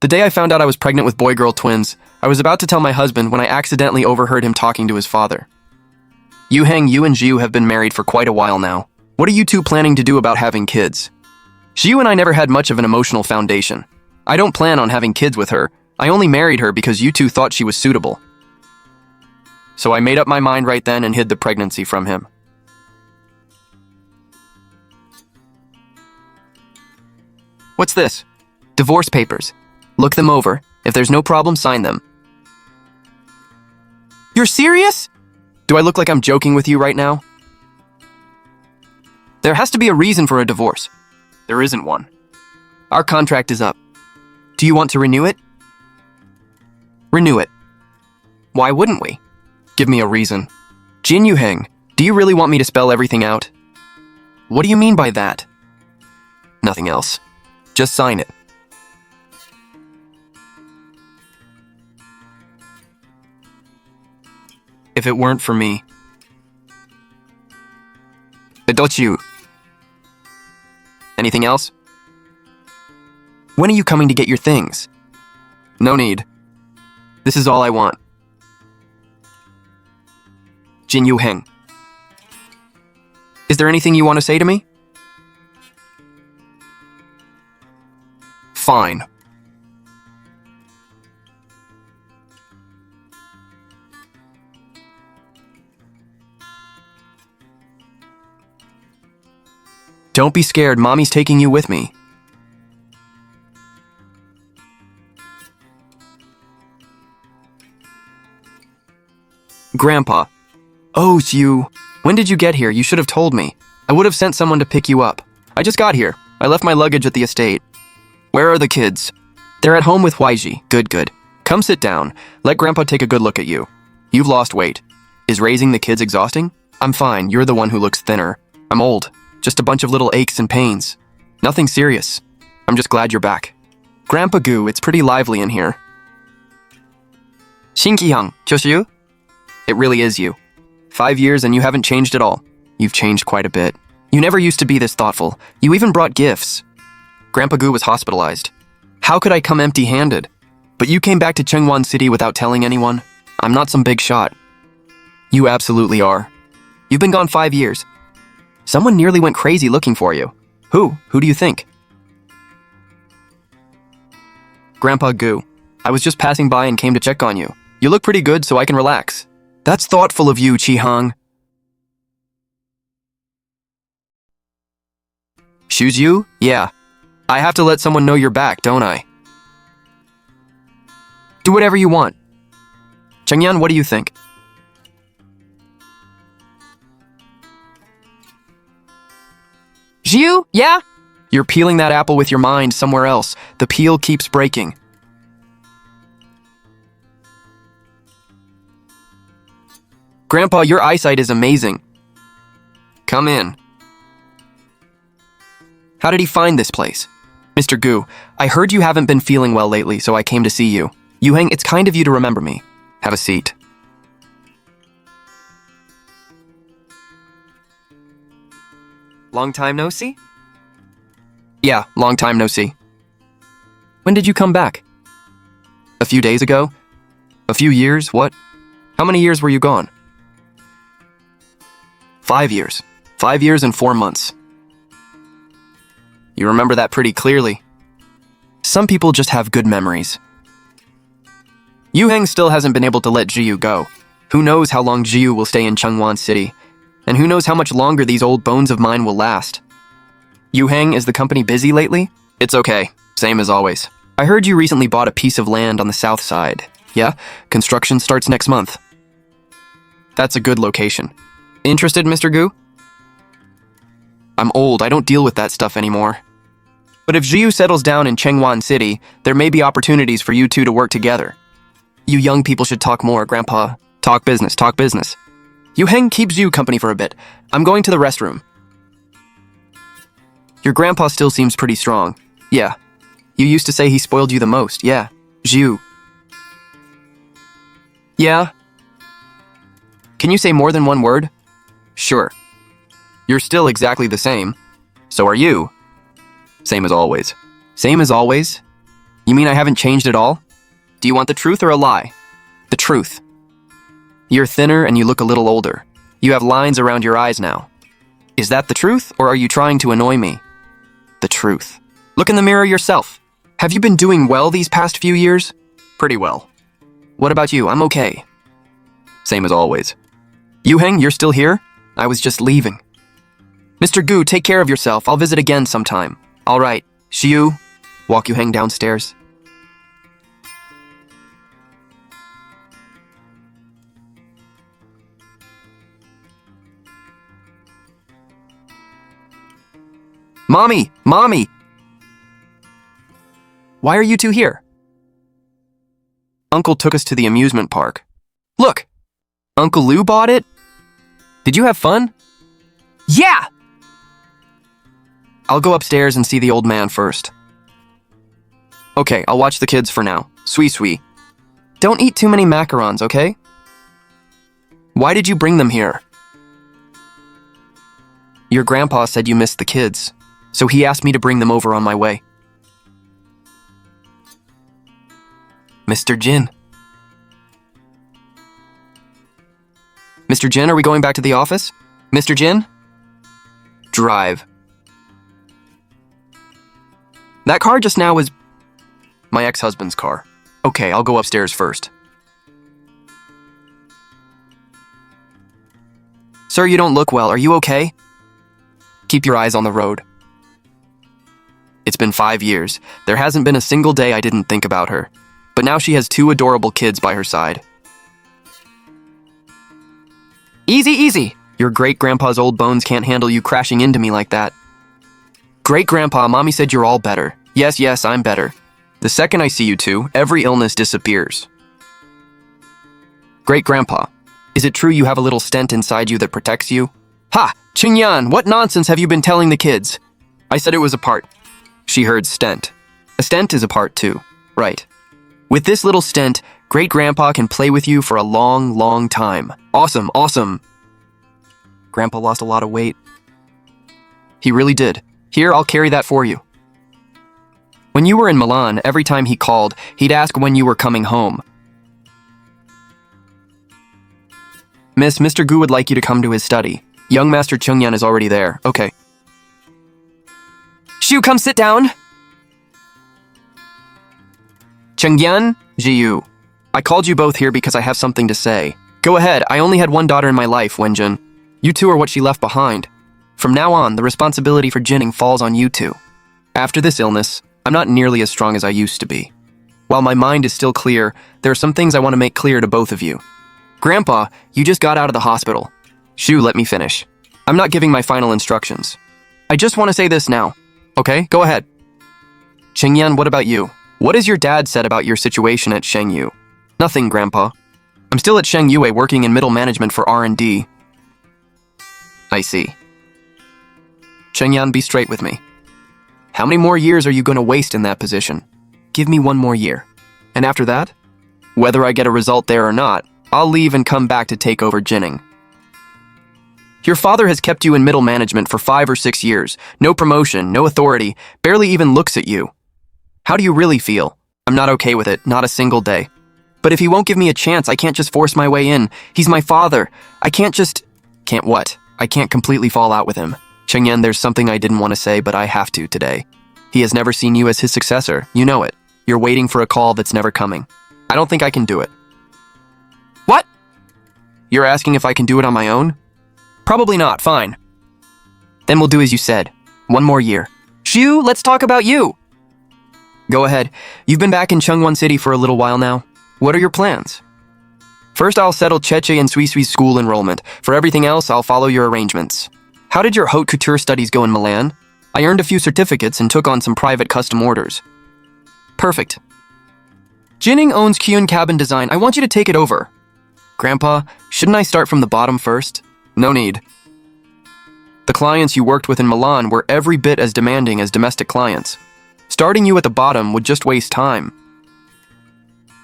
The day I found out I was pregnant with boy-girl twins, I was about to tell my husband when I accidentally overheard him talking to his father. Yuheng, you and Jiu have been married for quite a while now. What are you two planning to do about having kids? Jiu and I never had much of an emotional foundation. I don't plan on having kids with her. I only married her because you two thought she was suitable. So I made up my mind right then and hid the pregnancy from him. What's this? Divorce papers. Look them over. If there's no problem, sign them. You're serious? Do I look like I'm joking with you right now? There has to be a reason for a divorce. There isn't one. Our contract is up. Do you want to renew it? Renew it. Why wouldn't we? Give me a reason. Jin Yuheng, do you really want me to spell everything out? What do you mean by that? Nothing else. Just sign it. If it weren't for me. Don't you? Anything else? When are you coming to get your things? No need. This is all I want. Jin Yuheng. Is there anything you want to say to me? Fine. Don't be scared, Mommy's taking you with me. Grandpa. Oh, it's you. When did you get here? You should have told me. I would have sent someone to pick you up. I just got here. I left my luggage at the estate. Where are the kids? They're at home with Huaiji. Good. Come sit down. Let Grandpa take a good look at you. You've lost weight. Is raising the kids exhausting? I'm fine. You're the one who looks thinner. I'm old. Just a bunch of little aches and pains. Nothing serious. I'm just glad you're back. Grandpa Gu, it's pretty lively in here. Xinqiang, 就是you? It really is you. 5 years and you haven't changed at all. You've changed quite a bit. You never used to be this thoughtful. You even brought gifts. Grandpa Gu was hospitalized. How could I come empty-handed? But you came back to Chengwan City without telling anyone? I'm not some big shot. You absolutely are. You've been gone 5 years. Someone nearly went crazy looking for you. Who? Who do you think? Grandpa Gu. I was just passing by and came to check on you. You look pretty good, so I can relax. That's thoughtful of you, Qihang. Shoes you? Yeah. I have to let someone know you're back, don't I? Do whatever you want. Chengyan, what do you think? Jiu? Yeah? You're peeling that apple with your mind somewhere else. The peel keeps breaking. Grandpa, your eyesight is amazing. Come in. How did he find this place? Mr. Gu, I heard you haven't been feeling well lately, so I came to see you. Yuheng, it's kind of you to remember me. Have a seat. Long time no see? Yeah, long time no see. When did you come back? A few days ago? A few years? What? How many years were you gone? 5 years. 5 years and 4 months. You remember that pretty clearly. Some people just have good memories. Yuheng still hasn't been able to let Jiu go. Who knows how long Jiu will stay in Chengwan City? And who knows how much longer these old bones of mine will last? Yuheng, is the company busy lately? It's okay. Same as always. I heard you recently bought a piece of land on the south side. Yeah? Construction starts next month. That's a good location. Interested, Mr. Gu? I'm old. I don't deal with that stuff anymore. But if Jiu settles down in Chengwan City, there may be opportunities for you two to work together. You young people should talk more, Grandpa. Talk business, talk business. Yuheng, keep Jiu company for a bit. I'm going to the restroom. Your grandpa still seems pretty strong. Yeah. You used to say he spoiled you the most. Yeah. Jiu. Yeah. Can you say more than one word? Sure. You're still exactly the same. So are you. Same as always. Same as always? You mean I haven't changed at all? Do you want the truth or a lie? The truth. You're thinner and you look a little older. You have lines around your eyes now. Is that the truth, or are you trying to annoy me? The truth. Look in the mirror yourself. Have you been doing well these past few years? Pretty well. What about you? I'm okay. Same as always. Yuheng, you're still here? I was just leaving. Mr. Gu, take care of yourself. I'll visit again sometime. All right. Xiu, walk Yuheng downstairs. Mommy! Mommy! Why are you two here? Uncle took us to the amusement park. Look! Uncle Lou bought it? Did you have fun? Yeah! I'll go upstairs and see the old man first. Okay, I'll watch the kids for now. Sui. Don't eat too many macarons, okay? Why did you bring them here? Your grandpa said you missed the kids, so he asked me to bring them over on my way. Mr. Jin. Mr. Jin, are we going back to the office? Mr. Jin? Drive. That car just now was my ex-husband's car. Okay, I'll go upstairs first. Sir, you don't look well. Are you okay? Keep your eyes on the road. It's been 5 years. There hasn't been a single day I didn't think about her. But now she has 2 adorable kids by her side. Easy. Your great-grandpa's old bones can't handle you crashing into me like that. Great-grandpa, Mommy said you're all better. Yes, I'm better. The second I see you two, every illness disappears. Great-grandpa, is it true you have a little stent inside you that protects you? Ha! Qingyan, what nonsense have you been telling the kids? I said it was a part. She heard stent. A stent is a part too. Right. With this little stent, Great-grandpa can play with you for a long time. Awesome. Grandpa lost a lot of weight. He really did. Here, I'll carry that for you. When you were in Milan, every time he called, he'd ask when you were coming home. Miss, Mr. Gu would like you to come to his study. Young Master Chungyan is already there. Okay. Xiu, come sit down. Chungyan, Jiyu. I called you both here because I have something to say. Go ahead, I only had one daughter in my life, Wenjun. You two are what she left behind. From now on, the responsibility for Jinning falls on you two. After this illness, I'm not nearly as strong as I used to be. While my mind is still clear, there are some things I want to make clear to both of you. Grandpa, you just got out of the hospital. Shu, let me finish. I'm not giving my final instructions. I just want to say this now. Okay, go ahead. Qingyan, what about you? What has your dad said about your situation at Shengyu? Nothing, Grandpa. I'm still at Shengyue working in middle management for R&D. I see. Qingyan, be straight with me. How many more years are you going to waste in that position? Give me 1 more year. And after that, whether I get a result there or not, I'll leave and come back to take over Jinning. Your father has kept you in middle management for 5 or 6 years. No promotion, no authority, barely even looks at you. How do you really feel? I'm not okay with it, not a single day. But if he won't give me a chance, I can't just force my way in. He's my father. I can't just... Can't what? I can't completely fall out with him. Chengyan, there's something I didn't want to say, but I have to today. He has never seen you as his successor. You know it. You're waiting for a call that's never coming. I don't think I can do it. What? You're asking if I can do it on my own? Probably not. Fine. Then we'll do as you said. 1 more year. Xiu, let's talk about you. Go ahead. You've been back in Chungwon City for a little while now. What are your plans? First, I'll settle Cheche and Suisui's school enrollment. For everything else, I'll follow your arrangements. How did your haute couture studies go in Milan? I earned a few certificates and took on some private custom orders. Perfect. Jinning owns Kyun Cabin Design. I want you to take it over. Grandpa, shouldn't I start from the bottom first? No need. The clients you worked with in Milan were every bit as demanding as domestic clients. Starting you at the bottom would just waste time.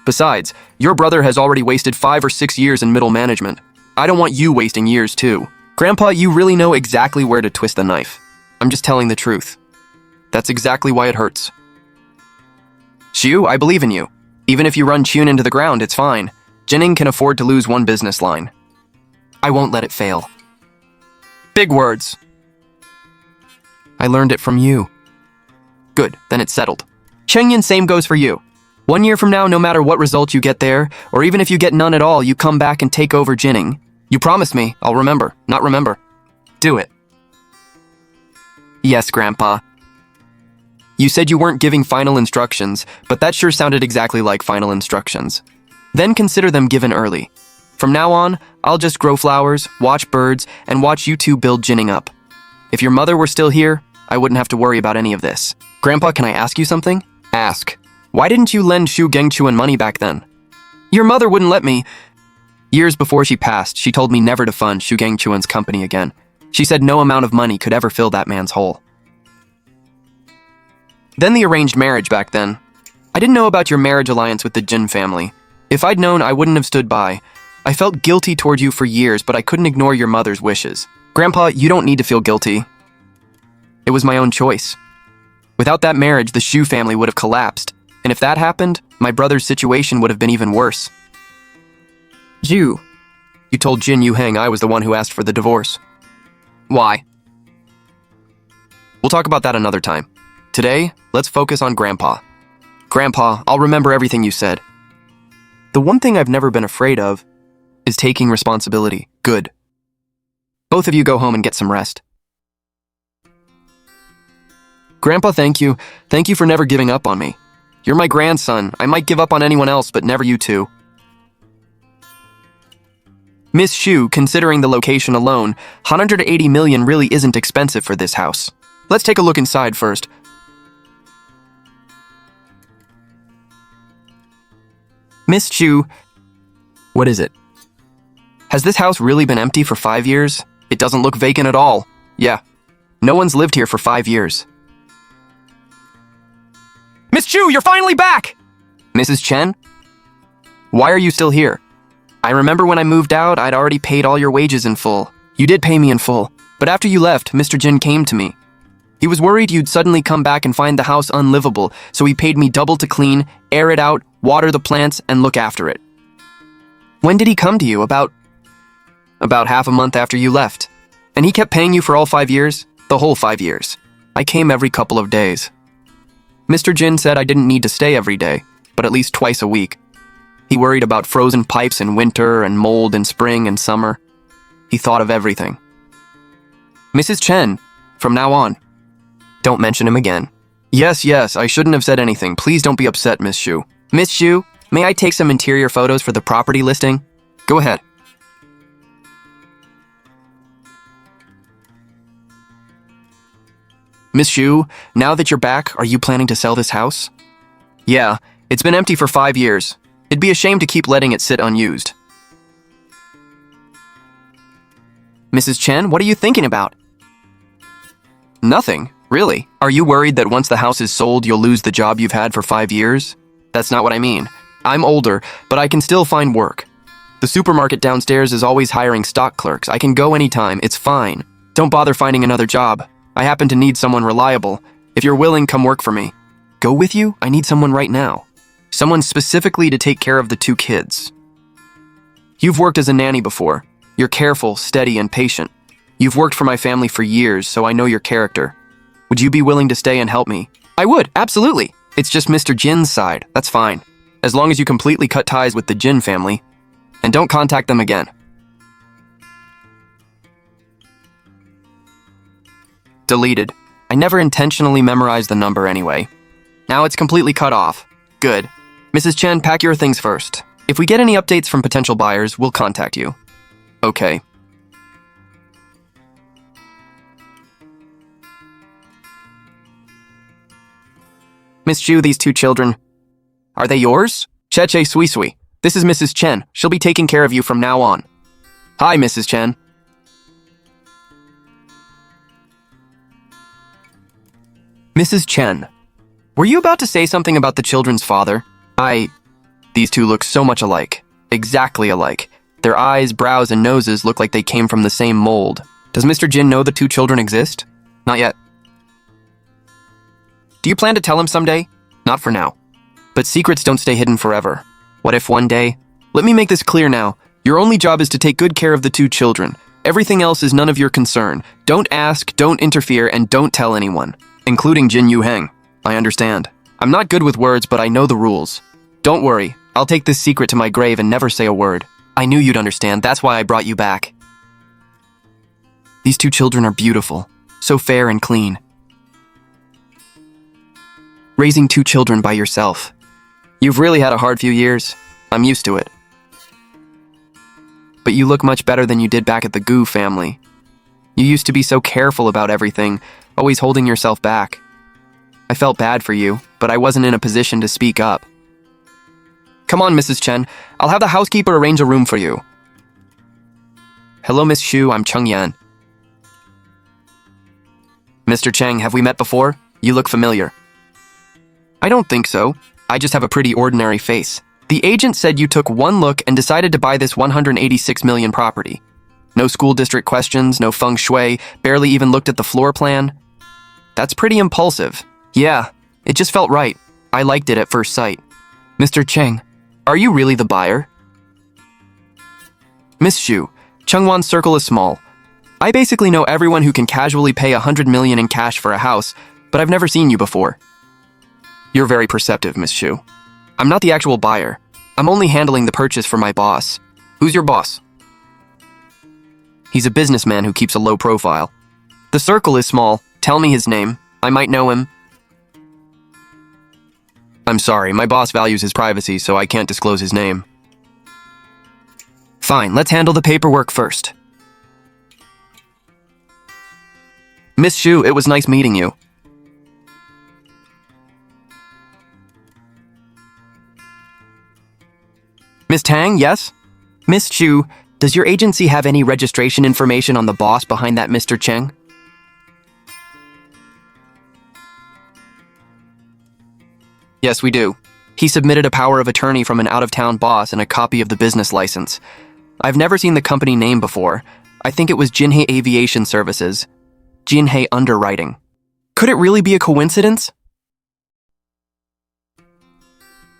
Besides, your brother has already wasted 5 or 6 years in middle management. I don't want you wasting years too. Grandpa, you really know exactly where to twist the knife. I'm just telling the truth. That's exactly why it hurts. Xiu, I believe in you. Even if you run Chun into the ground, it's fine. Jinning can afford to lose one business line. I won't let it fail. Big words. I learned it from you. Good, then it's settled. Chengyan, same goes for you. 1 year from now, no matter what result you get there, or even if you get none at all, you come back and take over Jinning. You promised me, I'll remember, not remember. Do it. Yes, Grandpa. You said you weren't giving final instructions, but that sure sounded exactly like final instructions. Then consider them given early. From now on, I'll just grow flowers, watch birds, and watch you two build Jinning up. If your mother were still here, I wouldn't have to worry about any of this. Grandpa, can I ask you something? Ask. Why didn't you lend Shu Gengchuan money back then? Your mother wouldn't let me. Years before she passed, she told me never to fund Shu Gengchuan's company again. She said no amount of money could ever fill that man's hole. Then the arranged marriage back then. I didn't know about your marriage alliance with the Jin family. If I'd known, I wouldn't have stood by. I felt guilty toward you for years, but I couldn't ignore your mother's wishes. Grandpa, you don't need to feel guilty. It was my own choice. Without that marriage, the Shu family would have collapsed. And if that happened, my brother's situation would have been even worse. You told Jin Yuheng I was the one who asked for the divorce. Why? We'll talk about that another time. Today, let's focus on Grandpa. Grandpa, I'll remember everything you said. The one thing I've never been afraid of is taking responsibility. Good. Both of you go home and get some rest. Grandpa, thank you. Thank you for never giving up on me. You're my grandson. I might give up on anyone else, but never you two. Miss Shu, considering the location alone, 180 million really isn't expensive for this house. Let's take a look inside first. Miss Shu, what is it? Has this house really been empty for 5 years? It doesn't look vacant at all. Yeah, no one's lived here for 5 years. Miss Chu, you're finally back! Mrs. Chen? Why are you still here? I remember when I moved out, I'd already paid all your wages in full. You did pay me in full, but after you left, Mr. Jin came to me. He was worried you'd suddenly come back and find the house unlivable, so he paid me double to clean, air it out, water the plants, and look after it. When did he come to you? About half a month after you left. And he kept paying you for all 5 years? The whole 5 years. I came every couple of days. Mr. Jin said I didn't need to stay every day, but at least twice a week. He worried about frozen pipes in winter and mold in spring and summer. He thought of everything. Mrs. Chen, from now on, don't mention him again. Yes, I shouldn't have said anything. Please don't be upset, Miss Shu. Miss Shu, may I take some interior photos for the property listing? Go ahead. Miss Shu, now that you're back, are you planning to sell this house? Yeah, it's been empty for 5 years. It'd be a shame to keep letting it sit unused. Mrs. Chen, what are you thinking about? Nothing, really. Are you worried that once the house is sold, you'll lose the job you've had for 5 years? That's not what I mean. I'm older, but I can still find work. The supermarket downstairs is always hiring stock clerks. I can go anytime, it's fine. Don't bother finding another job. I happen to need someone reliable. If you're willing, come work for me. Go with you? I need someone right now. Someone specifically to take care of the 2 kids. You've worked as a nanny before. You're careful, steady, and patient. You've worked for my family for years, so I know your character. Would you be willing to stay and help me? I would, absolutely. It's just Mr. Jin's side. That's fine. As long as you completely cut ties with the Jin family. And don't contact them again. Deleted. I never intentionally memorized the number anyway. Now it's completely cut off. Good. Mrs. Chen, pack your things first. If we get any updates from potential buyers, we'll contact you. Okay. Miss Chu, these 2 children. Are they yours? Cheche Sui Sui. This is Mrs. Chen. She'll be taking care of you from now on. Hi, Mrs. Chen. Mrs. Chen, were you about to say something about the children's father? These 2 look so much alike. Exactly alike. Their eyes, brows, and noses look like they came from the same mold. Does Mr. Jin know the 2 children exist? Not yet. Do you plan to tell him someday? Not for now. But secrets don't stay hidden forever. What if one day... Let me make this clear now. Your only job is to take good care of the two children. Everything else is none of your concern. Don't ask, don't interfere, and don't tell anyone. Including Jin Yuheng. I understand. I'm not good with words, but I know the rules. Don't worry. I'll take this secret to my grave and never say a word. I knew you'd understand. That's why I brought you back. These two children are beautiful. So fair and clean. Raising two children by yourself. You've really had a hard few years. I'm used to it. But you look much better than you did back at the Gu family. You used to be so careful about everything, always holding yourself back. I felt bad for you, but I wasn't in a position to speak up. Come on, Mrs. Chen. I'll have the housekeeper arrange a room for you. Hello, Miss Xu. I'm Cheng Yan. Mr. Cheng, have we met before? You look familiar. I don't think so. I just have a pretty ordinary face. The agent said you took one look and decided to buy this 186 million property. No school district questions, no feng shui, barely even looked at the floor plan. That's pretty impulsive. Yeah, it just felt right. I liked it at first sight. Mr. Cheng, are you really the buyer? Miss Xu, Chengwan Circle is small. I basically know everyone who can casually pay 100 million in cash for a house, but I've never seen you before. You're very perceptive, Miss Xu. I'm not the actual buyer. I'm only handling the purchase for my boss. Who's your boss? He's a businessman who keeps a low profile. The circle is small. Tell me his name. I might know him. I'm sorry, my boss values his privacy, so I can't disclose his name. Fine, let's handle the paperwork first. Miss Xu, it was nice meeting you. Miss Tang, yes? Miss Xu, does your agency have any registration information on the boss behind that Mr. Cheng? Yes, we do. He submitted a power of attorney from an out-of-town boss and a copy of the business license. I've never seen the company name before. I think it was Jinhei Aviation Services. Jinhei Underwriting. Could it really be a coincidence?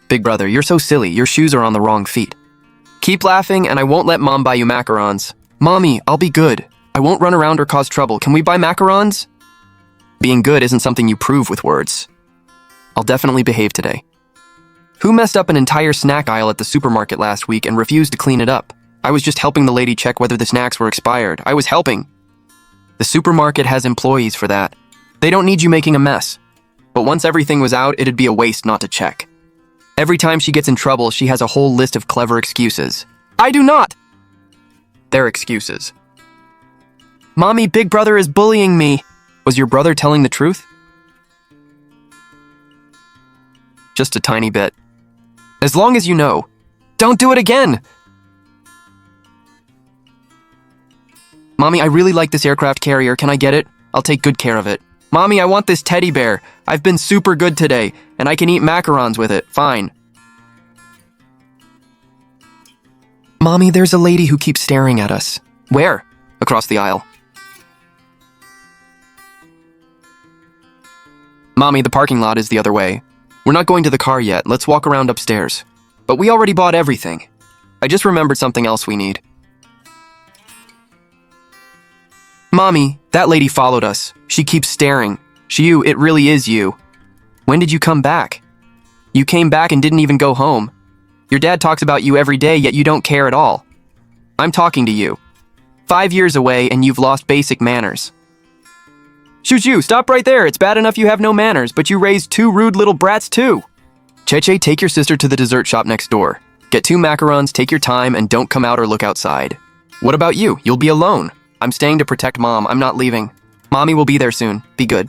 Big brother, you're so silly. Your shoes are on the wrong feet. Keep laughing and I won't let Mom buy you macarons. Mommy, I'll be good. I won't run around or cause trouble. Can we buy macarons? Being good isn't something you prove with words. I'll definitely behave today. Who messed up an entire snack aisle at the supermarket last week and refused to clean it up? I was just helping the lady check whether the snacks were expired. I was helping. The supermarket has employees for that. They don't need you making a mess. But once everything was out, it'd be a waste not to check. Every time she gets in trouble, she has a whole list of clever excuses. I do not! They're excuses. Mommy, Big Brother is bullying me. Was your brother telling the truth? Just a tiny bit. As long as you know. Don't do it again! Mommy, I really like this aircraft carrier. Can I get it? I'll take good care of it. Mommy, I want this teddy bear. I've been super good today, and I can eat macarons with it. Fine. Mommy, there's a lady who keeps staring at us. Where? Across the aisle. Mommy, the parking lot is the other way. We're not going to the car yet. Let's walk around upstairs. But we already bought everything. I just remembered something else we need. Mommy, that lady followed us. She keeps staring. Xiu, it really is you. When did you come back? You came back and didn't even go home. Your dad talks about you every day, yet you don't care at all. I'm talking to you. 5 years away and you've lost basic manners. Xiu, stop right there. It's bad enough you have no manners, but you raised 2 rude little brats too. Cheche, take your sister to the dessert shop next door. Get 2 macarons, take your time, and don't come out or look outside. What about you? You'll be alone. I'm staying to protect Mom. I'm not leaving. Mommy will be there soon. Be good.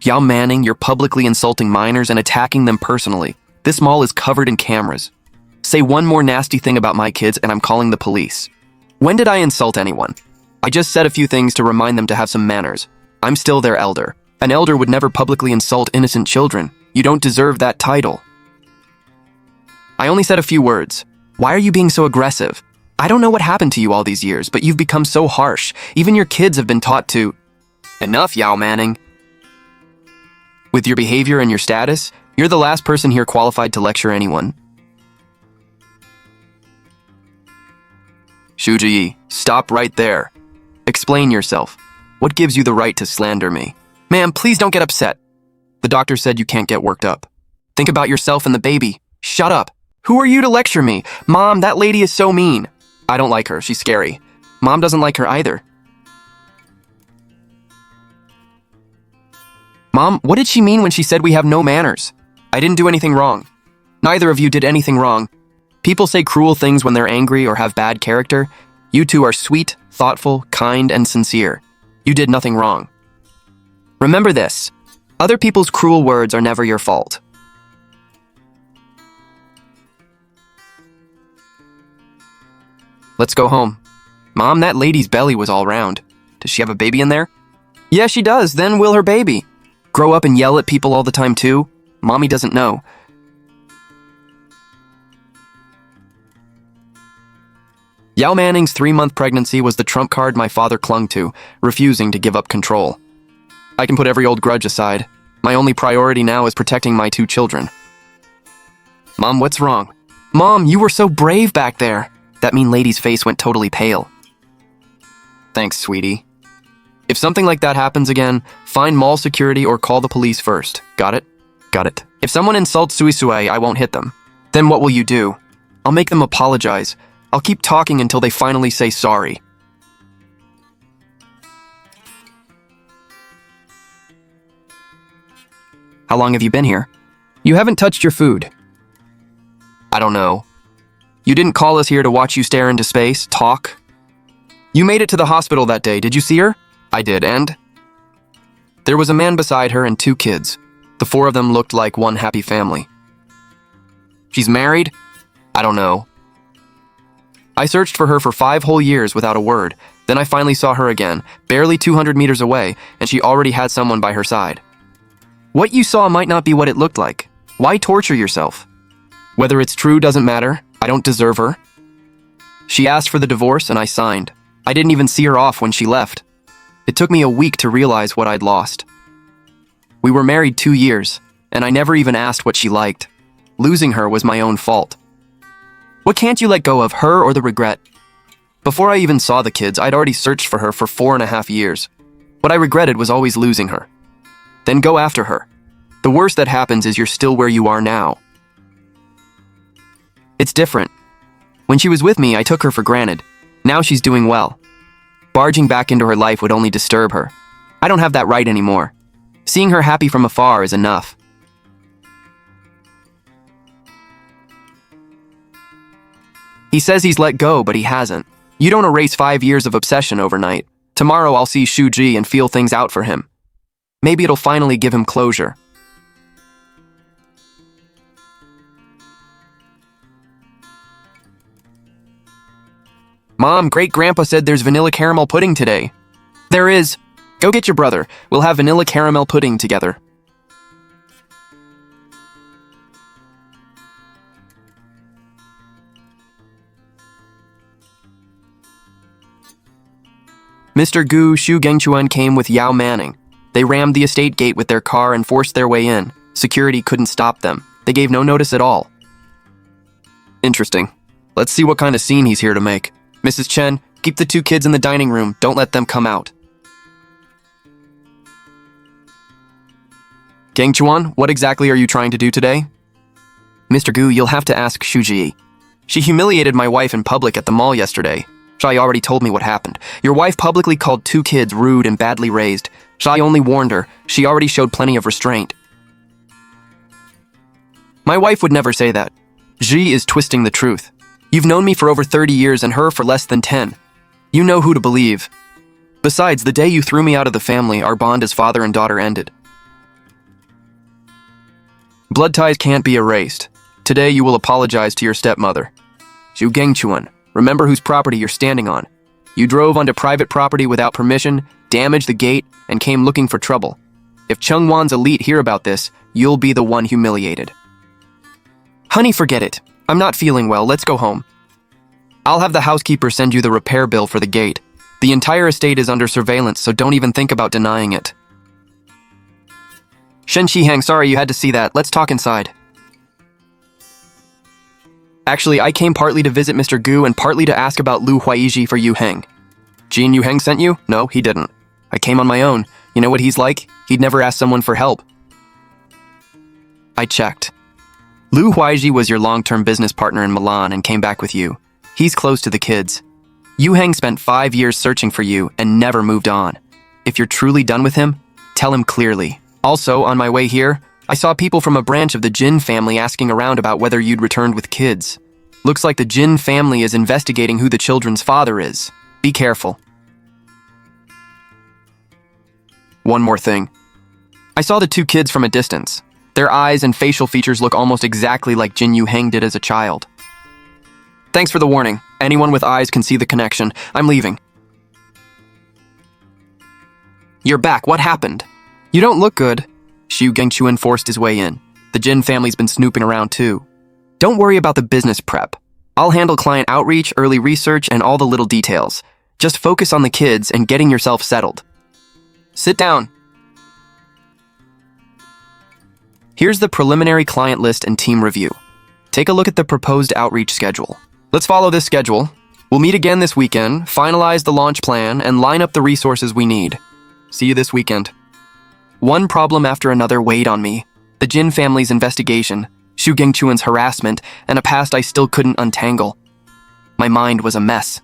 Yao Manning, you're publicly insulting minors and attacking them personally. This mall is covered in cameras. Say one more nasty thing about my kids and I'm calling the police. When did I insult anyone? I just said a few things to remind them to have some manners. I'm still their elder. An elder would never publicly insult innocent children. You don't deserve that title. I only said a few words. Why are you being so aggressive? I don't know what happened to you all these years, but you've become so harsh. Even your kids have been taught to... Enough, Yao Manning. With your behavior and your status, you're the last person here qualified to lecture anyone. Xu Zhiyi, stop right there. Explain yourself. What gives you the right to slander me? Ma'am, please don't get upset. The doctor said you can't get worked up. Think about yourself and the baby. Shut up. Who are you to lecture me? Mom, that lady is so mean. I don't like her. She's scary. Mom doesn't like her either. Mom, what did she mean when she said we have no manners? I didn't do anything wrong. Neither of you did anything wrong. People say cruel things when they're angry or have bad character. You two are sweet, thoughtful, kind, and sincere. You did nothing wrong. Remember this. Other people's cruel words are never your fault. Let's go home. Mom, that lady's belly was all round. Does she have a baby in there? Yeah, she does. Then will her baby. Grow up and yell at people all the time too? Mommy doesn't know. Yao Manning's 3-month pregnancy was the trump card my father clung to, refusing to give up control. I can put every old grudge aside. My only priority now is protecting my 2 children. Mom, what's wrong? Mom, you were so brave back there. That mean lady's face went totally pale. Thanks, sweetie. If something like that happens again, find mall security or call the police first. Got it? Got it. If someone insults Sui Sui, I won't hit them. Then what will you do? I'll make them apologize. I'll keep talking until they finally say sorry. How long have you been here? You haven't touched your food. I don't know. You didn't call us here to watch you stare into space, talk? You made it to the hospital that day. Did you see her? I did, and? There was a man beside her and 2 kids. The 4 of them looked like one happy family. She's married? I don't know. I searched for her for 5 whole years without a word. Then I finally saw her again, barely 200 meters away, and she already had someone by her side. What you saw might not be what it looked like. Why torture yourself? Whether it's true doesn't matter. I don't deserve her. She asked for the divorce and I signed. I didn't even see her off when she left. It took me a week to realize what I'd lost. We were married 2 years, and I never even asked what she liked. Losing her was my own fault. What can't you let go of, her or the regret? Before I even saw the kids, I'd already searched for her for 4.5 years. What I regretted was always losing her. Then go after her. The worst that happens is you're still where you are now. It's different. When she was with me, I took her for granted. Now she's doing well. Barging back into her life would only disturb her. I don't have that right anymore. Seeing her happy from afar is enough. He says he's let go, but he hasn't. You don't erase 5 years of obsession overnight. Tomorrow I'll see Xu Zhi and feel things out for him. Maybe it'll finally give him closure. Mom, Great-Grandpa said there's vanilla caramel pudding today. There is. Go get your brother. We'll have vanilla caramel pudding together. Mr. Gu Xu Gengchuan came with Yao Manning. They rammed the estate gate with their car and forced their way in. Security couldn't stop them. They gave no notice at all. Interesting. Let's see what kind of scene he's here to make. Mrs. Chen, keep the 2 kids in the dining room. Don't let them come out. Gengchuan, what exactly are you trying to do today? Mr. Gu, you'll have to ask Xu Zhi. She humiliated my wife in public at the mall yesterday. Shai already told me what happened. Your wife publicly called 2 kids rude and badly raised. Shai only warned her. She already showed plenty of restraint. My wife would never say that. Zhi is twisting the truth. You've known me for over 30 years and her for less than 10. You know who to believe. Besides, the day you threw me out of the family, our bond as father and daughter ended. Blood ties can't be erased. Today you will apologize to your stepmother. Xu Gengchuan, remember whose property you're standing on. You drove onto private property without permission, damaged the gate, and came looking for trouble. If Chengwan's elite hear about this, you'll be the one humiliated. Honey, forget it. I'm not feeling well. Let's go home. I'll have the housekeeper send you the repair bill for the gate. The entire estate is under surveillance, so don't even think about denying it. Shen Shihang, sorry you had to see that. Let's talk inside. Actually, I came partly to visit Mr. Gu and partly to ask about Lu Huaiji for Yu Heng. Jin Yu Heng sent you? No, he didn't. I came on my own. You know what he's like? He'd never ask someone for help. I checked. Lu Huaiji was your long-term business partner in Milan and came back with you. He's close to the kids. Yu Heng spent 5 years searching for you and never moved on. If you're truly done with him, tell him clearly. Also, on my way here, I saw people from a branch of the Jin family asking around about whether you'd returned with kids. Looks like the Jin family is investigating who the children's father is. Be careful. One more thing. I saw the 2 kids from a distance. Their eyes and facial features look almost exactly like Jin Yu Heng did as a child. Thanks for the warning. Anyone with eyes can see the connection. I'm leaving. You're back. What happened? You don't look good. Xu Gengchuan forced his way in. The Jin family's been snooping around too. Don't worry about the business prep. I'll handle client outreach, early research, and all the little details. Just focus on the kids and getting yourself settled. Sit down. Here's the preliminary client list and team review. Take a look at the proposed outreach schedule. Let's follow this schedule. We'll meet again this weekend, finalize the launch plan, and line up the resources we need. See you this weekend. One problem after another weighed on me. The Jin family's investigation, Xu Gengchuan's harassment, and a past I still couldn't untangle. My mind was a mess.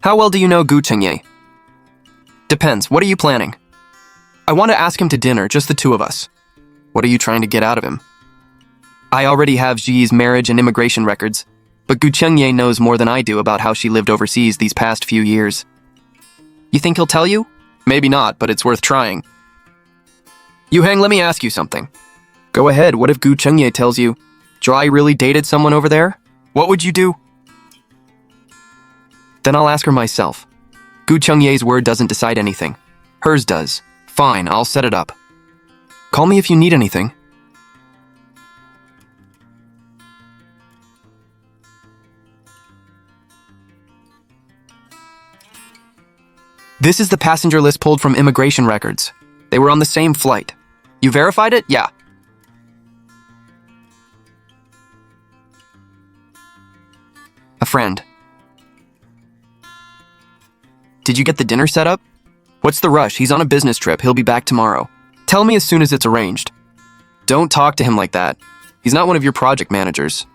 How well do you know Gu Chengye? Depends. What are you planning? I want to ask him to dinner, just the 2 of us. What are you trying to get out of him? I already have Ji's marriage and immigration records, but Gu Chengye knows more than I do about how she lived overseas these past few years. You think he'll tell you? Maybe not, but it's worth trying. Yu Heng, let me ask you something. Go ahead, what if Gu Chengye tells you, Zhai really dated someone over there? What would you do? Then I'll ask her myself. Gu Chengye's word doesn't decide anything. Hers does. Fine, I'll set it up. Call me if you need anything. This is the passenger list pulled from immigration records. They were on the same flight. You verified it? Yeah. A friend. Did you get the dinner set up? What's the rush? He's on a business trip. He'll be back tomorrow. Tell me as soon as it's arranged. Don't talk to him like that. He's not one of your project managers.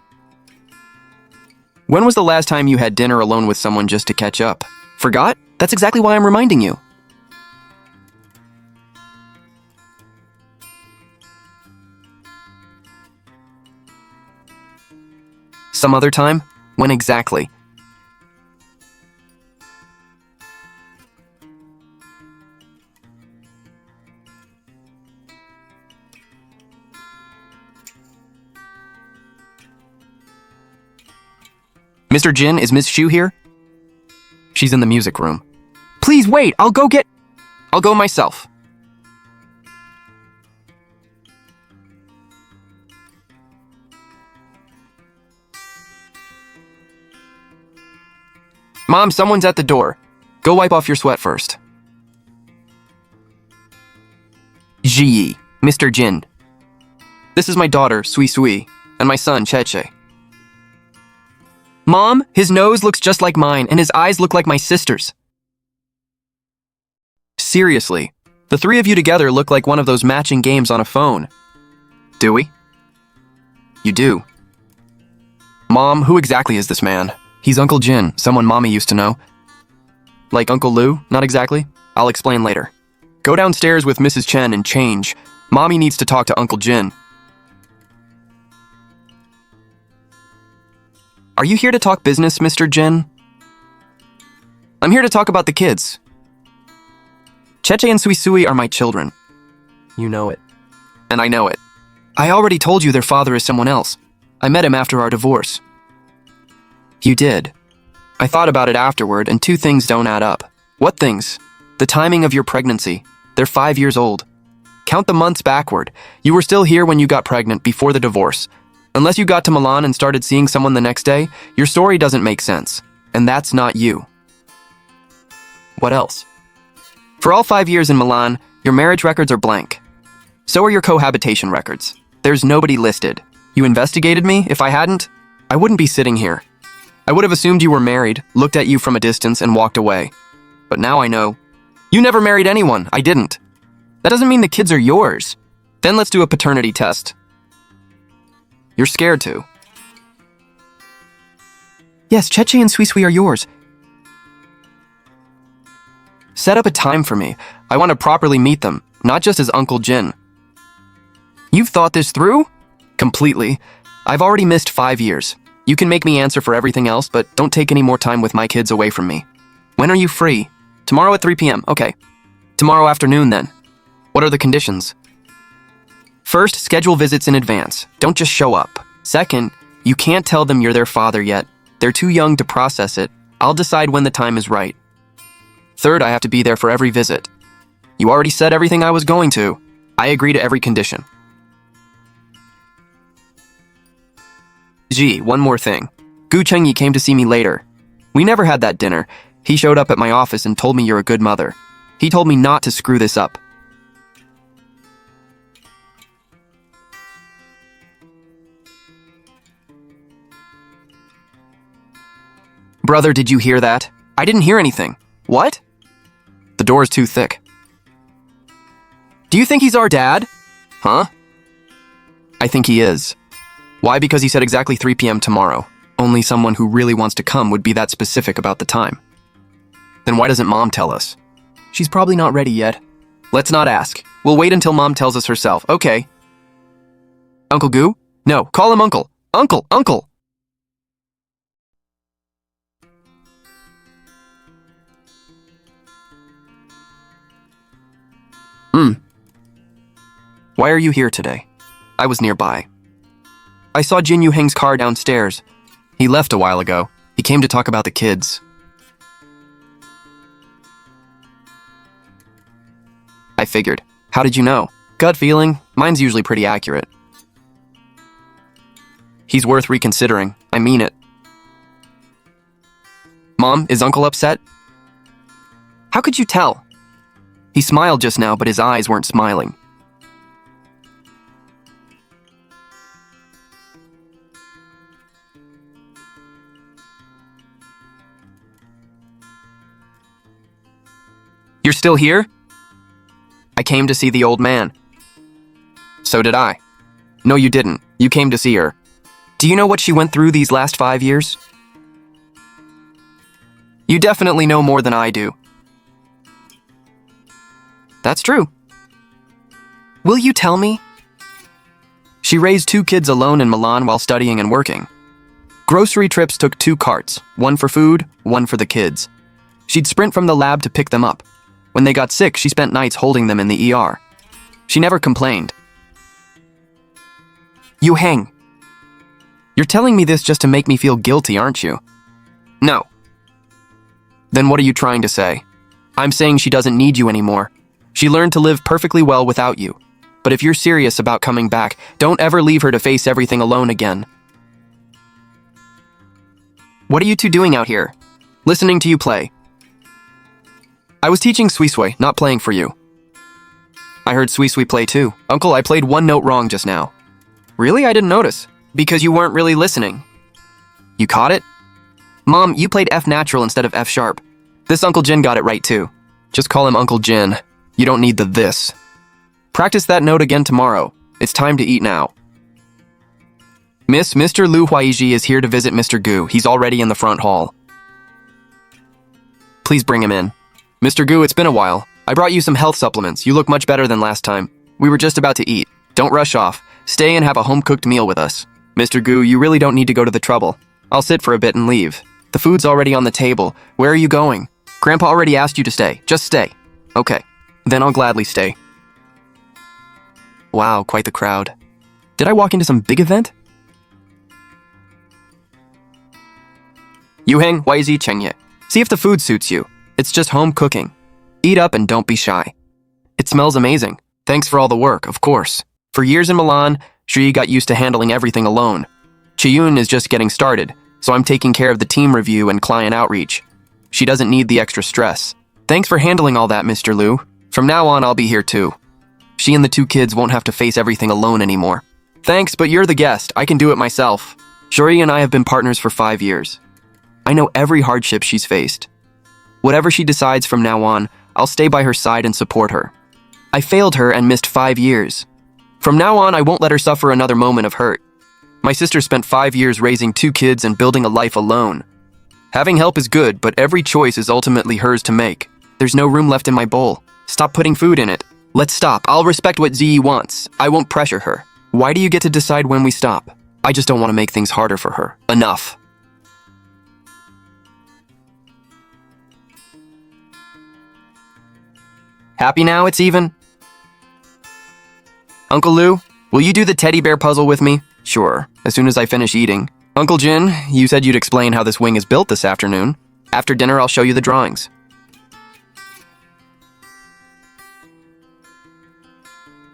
When was the last time you had dinner alone with someone just to catch up? Forgot? That's exactly why I'm reminding you. Some other time? When exactly? Mr. Jin, is Miss Xu here? She's in the music room. Please wait, I'll go myself. Mom, someone's at the door. Go wipe off your sweat first. Ji, Mr. Jin. This is my daughter, Sui Sui, and my son, Cheche. Mom, his nose looks just like mine, and his eyes look like my sister's. Seriously, the 3 of you together look like one of those matching games on a phone. Do we? You do. Mom, who exactly is this man? He's Uncle Jin, someone Mommy used to know. Like Uncle Lou? Not exactly. I'll explain later. Go downstairs with Mrs. Chen and change. Mommy needs to talk to Uncle Jin. Are you here to talk business, Mr. Jin? I'm here to talk about the kids. Cheche and Sui Sui are my children. You know it. And I know it. I already told you their father is someone else. I met him after our divorce. You did. I thought about it afterward, and 2 things don't add up. What things? The timing of your pregnancy. They're 5 years old. Count the months backward. You were still here when you got pregnant before the divorce. Unless you got to Milan and started seeing someone the next day, your story doesn't make sense. And that's not you. What else? For all 5 years in Milan, your marriage records are blank. So are your cohabitation records. There's nobody listed. You investigated me? If I hadn't, I wouldn't be sitting here. I would have assumed you were married, looked at you from a distance, and walked away. But now I know. You never married anyone. I didn't. That doesn't mean the kids are yours. Then let's do a paternity test. You're scared to. Yes, Cheche and Suisui are yours. Set up a time for me. I want to properly meet them, not just as Uncle Jin. You've thought this through? Completely. I've already missed 5 years. You can make me answer for everything else, but don't take any more time with my kids away from me. When are you free? Tomorrow at 3 p.m. Okay. Tomorrow afternoon, then. What are the conditions? First, schedule visits in advance. Don't just show up. Second, you can't tell them you're their father yet. They're too young to process it. I'll decide when the time is right. Third, I have to be there for every visit. You already said everything I was going to. I agree to every condition. Gee, one more thing. Gu Chengyi came to see me later. We never had that dinner. He showed up at my office and told me you're a good mother. He told me not to screw this up. Brother, did you hear that? I didn't hear anything. What? The door's too thick. Do you think he's our dad? Huh? I think he is. Why? Because he said exactly 3 p.m. tomorrow. Only someone who really wants to come would be that specific about the time. Then why doesn't Mom tell us? She's probably not ready yet. Let's not ask. We'll wait until Mom tells us herself. Okay. Uncle Gu? No, call him Uncle. Uncle, Uncle! Why are you here today? I was nearby. I saw Jin Yuheng's car downstairs. He left a while ago. He came to talk about the kids. I figured. How did you know? Gut feeling. Mine's usually pretty accurate. He's worth reconsidering. I mean it. Mom, is Uncle upset? How could you tell? He smiled just now, but his eyes weren't smiling. You're still here? I came to see the old man. So did I. No, you didn't. You came to see her. Do you know what she went through these last 5 years? You definitely know more than I do. That's true. Will you tell me? She raised 2 kids alone in Milan while studying and working. Grocery trips took 2 carts, one for food, one for the kids. She'd sprint from the lab to pick them up. When they got sick, she spent nights holding them in the ER. She never complained. Yuheng, you're telling me this just to make me feel guilty, aren't you? No. Then what are you trying to say? I'm saying she doesn't need you anymore. She learned to live perfectly well without you. But if you're serious about coming back, don't ever leave her to face everything alone again. What are you two doing out here? Listening to you play. I was teaching Suisui, not playing for you. I heard Suisui play too. Uncle, I played 1 note wrong just now. Really? I didn't notice. Because you weren't really listening. You caught it? Mom, you played F natural instead of F sharp. This Uncle Jin got it right too. Just call him Uncle Jin. You don't need the this. Practice that note again tomorrow. It's time to eat now. Miss, Mr. Lu Huaiji is here to visit Mr. Gu. He's already in the front hall. Please bring him in. Mr. Gu, it's been a while. I brought you some health supplements. You look much better than last time. We were just about to eat. Don't rush off. Stay and have a home-cooked meal with us. Mr. Gu, you really don't need to go to the trouble. I'll sit for a bit and leave. The food's already on the table. Where are you going? Grandpa already asked you to stay. Just stay. Okay. Then I'll gladly stay. Wow, quite the crowd. Did I walk into some big event? Yuheng, Huaizi, Chengye. See if the food suits you. It's just home cooking. Eat up and don't be shy. It smells amazing. Thanks for all the work, of course. For years in Milan, Zhi got used to handling everything alone. Chiyun is just getting started, so I'm taking care of the team review and client outreach. She doesn't need the extra stress. Thanks for handling all that, Mr. Liu. From now on, I'll be here too. She and the two kids won't have to face everything alone anymore. Thanks, but you're the guest. I can do it myself. Zhi and I have been partners for 5 years. I know every hardship she's faced. Whatever she decides from now on, I'll stay by her side and support her. I failed her and missed 5 years. From now on, I won't let her suffer another moment of hurt. My sister spent 5 years raising 2 kids and building a life alone. Having help is good, but every choice is ultimately hers to make. There's no room left in my bowl. Stop putting food in it. Let's stop. I'll respect what Ziyi wants. I won't pressure her. Why do you get to decide when we stop? I just don't want to make things harder for her. Enough. Happy now it's even? Uncle Liu, will you do the teddy bear puzzle with me? Sure, as soon as I finish eating. Uncle Jin, you said you'd explain how this wing is built this afternoon. After dinner, I'll show you the drawings.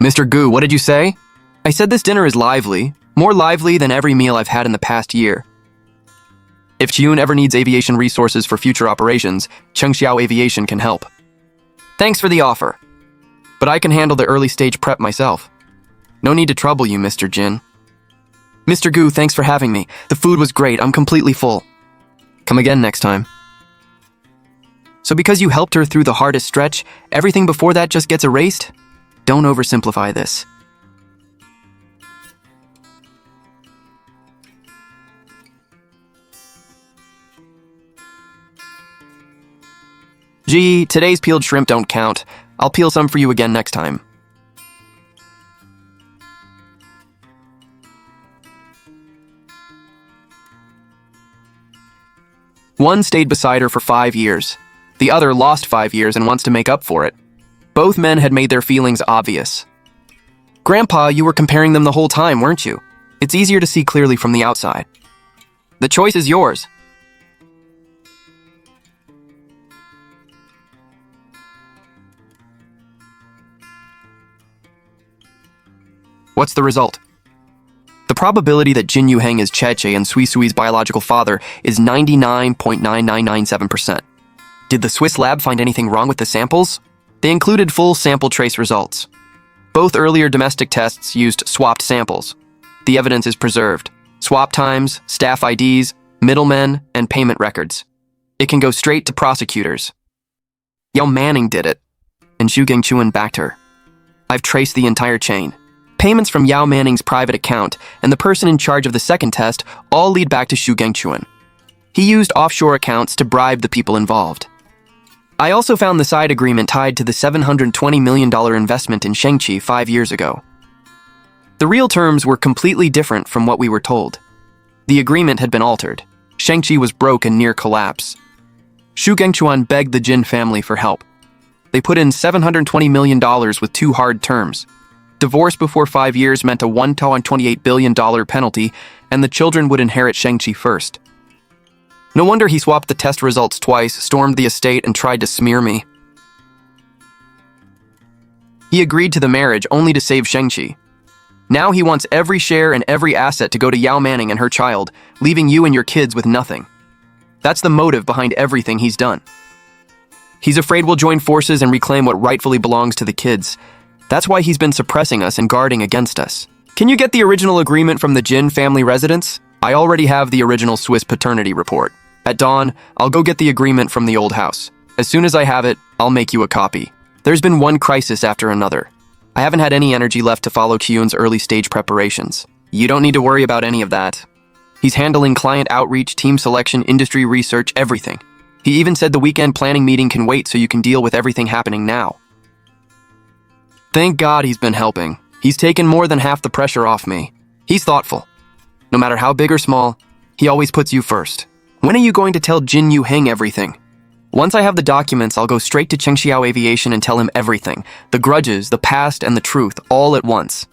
Mr. Gu, what did you say? I said this dinner is lively, more lively than every meal I've had in the past year. If Chiyun ever needs aviation resources for future operations, Chengxiao Aviation can help. Thanks for the offer, but I can handle the early stage prep myself. No need to trouble you, Mr. Jin. Mr. Gu, thanks for having me. The food was great. I'm completely full. Come again next time. So because you helped her through the hardest stretch, everything before that just gets erased? Don't oversimplify this. Gee, today's peeled shrimp don't count. I'll peel some for you again next time. One stayed beside her for 5 years. The other lost 5 years and wants to make up for it. Both men had made their feelings obvious. Grandpa, you were comparing them the whole time, weren't you? It's easier to see clearly from the outside. The choice is yours. What's the result? The probability that Jin Yuheng is Cheche and Sui Sui's biological father is 99.9997%. Did the Swiss lab find anything wrong with the samples? They included full sample trace results. Both earlier domestic tests used swapped samples. The evidence is preserved. Swap times, staff IDs, middlemen, and payment records. It can go straight to prosecutors. Yao Manning did it, and Xu Gengchuan backed her. I've traced the entire chain. Payments from Yao Manning's private account and the person in charge of the second test all lead back to Xu Gengchuan. He used offshore accounts to bribe the people involved. I also found the side agreement tied to the $720 million investment in Shengqi 5 years ago. The real terms were completely different from what we were told. The agreement had been altered. Shengqi was broke and near collapse. Xu Gengchuan begged the Jin family for help. They put in $720 million with 2 hard terms. Divorce before 5 years meant a $128 billion penalty, and the children would inherit Shengqi first. No wonder he swapped the test results twice, stormed the estate, and tried to smear me. He agreed to the marriage only to save Shengqi. Now he wants every share and every asset to go to Yao Manning and her child, leaving you and your kids with nothing. That's the motive behind everything he's done. He's afraid we'll join forces and reclaim what rightfully belongs to the kids. That's why he's been suppressing us and guarding against us. Can you get the original agreement from the Jin family residence? I already have the original Swiss paternity report. At dawn, I'll go get the agreement from the old house. As soon as I have it, I'll make you a copy. There's been one crisis after another. I haven't had any energy left to follow Chiyun's early stage preparations. You don't need to worry about any of that. He's handling client outreach, team selection, industry research, everything. He even said the weekend planning meeting can wait so you can deal with everything happening now. Thank God he's been helping. He's taken more than half the pressure off me. He's thoughtful. No matter how big or small, he always puts you first. When are you going to tell Jin Yuheng everything? Once I have the documents, I'll go straight to Chengxiao Aviation and tell him everything. The grudges, the past, and the truth, all at once.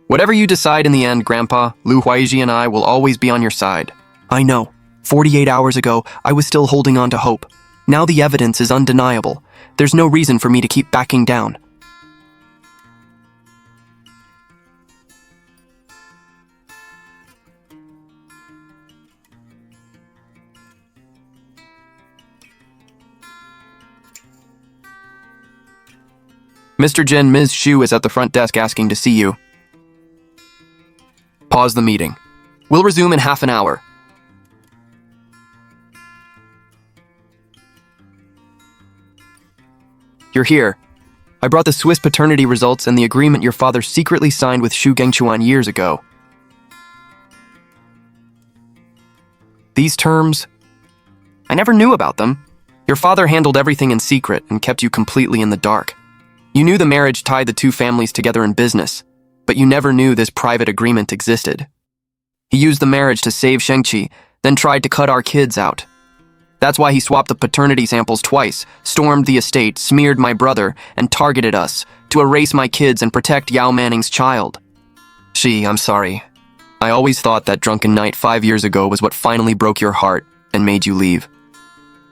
Whatever you decide in the end, Grandpa, Lu Huaiji and I will always be on your side. I know. 48 hours ago, I was still holding on to hope. Now the evidence is undeniable. There's no reason for me to keep backing down. Mr. Jin, Ms. Xu is at the front desk asking to see you. Pause the meeting. We'll resume in half an hour. You're here. I brought the Swiss paternity results and the agreement your father secretly signed with Xu Gengchuan years ago. These terms, I never knew about them. Your father handled everything in secret and kept you completely in the dark. You knew the marriage tied the two families together in business, but you never knew this private agreement existed. He used the marriage to save Shengqi, then tried to cut our kids out. That's why he swapped the paternity samples twice, stormed the estate, smeared my brother, and targeted us to erase my kids and protect Yao Manning's child. I'm sorry. I always thought that drunken night 5 years ago was what finally broke your heart and made you leave.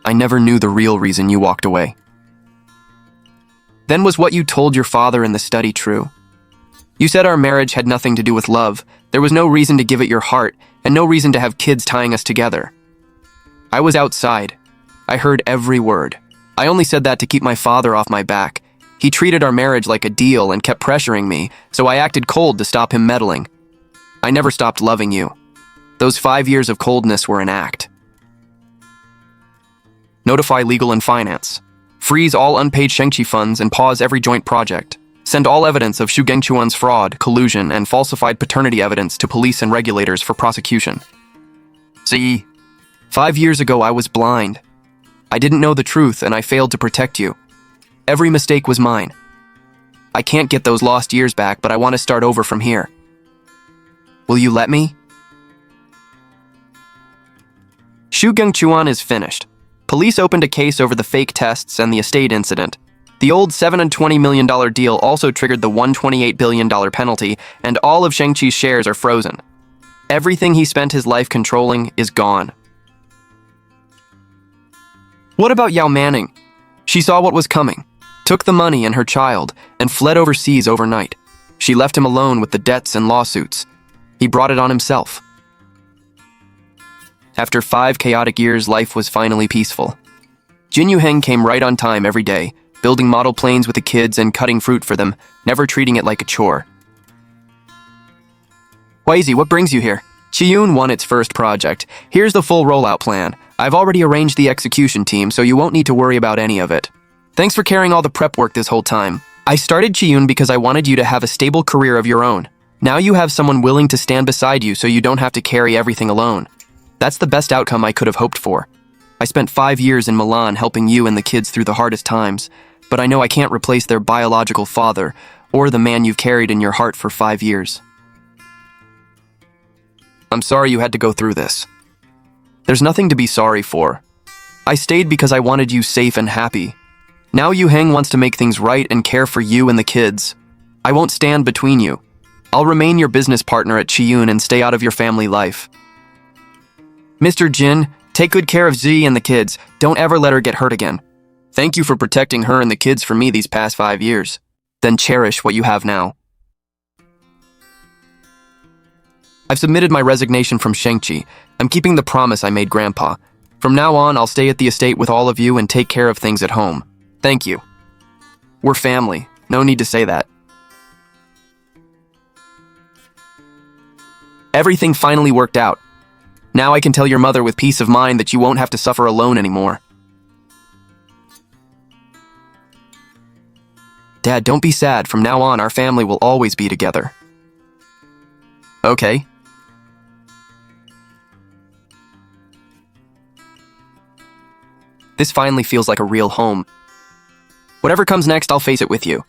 I never knew the real reason you walked away. Then was what you told your father in the study true? You said our marriage had nothing to do with love. There was no reason to give it your heart, and no reason to have kids tying us together. I was outside. I heard every word. I only said that to keep my father off my back. He treated our marriage like a deal and kept pressuring me, so I acted cold to stop him meddling. I never stopped loving you. Those 5 years of coldness were an act. Notify legal and finance. Freeze all unpaid Shengqi funds and pause every joint project. Send all evidence of Xu Gengchuan's fraud, collusion, and falsified paternity evidence to police and regulators for prosecution. 5 years ago, I was blind. I didn't know the truth, and I failed to protect you. Every mistake was mine. I can't get those lost years back, but I want to start over from here. Will you let me? Xu Gengchuan is finished. Police opened a case over the fake tests and the estate incident. The old $720 million deal also triggered the $128 billion penalty, and all of Shengqi's shares are frozen. Everything he spent his life controlling is gone. What about Yao Manning? She saw what was coming, took the money and her child, and fled overseas overnight. She left him alone with the debts and lawsuits. He brought it on himself. After 5 chaotic years, life was finally peaceful. Jin Yuheng came right on time every day, building model planes with the kids and cutting fruit for them, never treating it like a chore. Huizi, what brings you here? Qiyun won its first project. Here's the full rollout plan. I've already arranged the execution team, so you won't need to worry about any of it. Thanks for carrying all the prep work this whole time. I started Qiyun because I wanted you to have a stable career of your own. Now you have someone willing to stand beside you so you don't have to carry everything alone. That's the best outcome I could have hoped for. I spent 5 years in Milan helping you and the kids through the hardest times, but I know I can't replace their biological father or the man you've carried in your heart for 5 years. I'm sorry you had to go through this. There's nothing to be sorry for. I stayed because I wanted you safe and happy. Now Yuheng wants to make things right and care for you and the kids. I won't stand between you. I'll remain your business partner at Qiyun and stay out of your family life. Mr. Jin, take good care of Zi and the kids. Don't ever let her get hurt again. Thank you for protecting her and the kids for me these past 5 years. Then cherish what you have now. I've submitted my resignation from Shengqi. I'm keeping the promise I made Grandpa. From now on, I'll stay at the estate with all of you and take care of things at home. Thank you. We're family. No need to say that. Everything finally worked out. Now I can tell your mother with peace of mind that you won't have to suffer alone anymore. Dad, don't be sad. From now on, our family will always be together. Okay. This finally feels like a real home. Whatever comes next, I'll face it with you.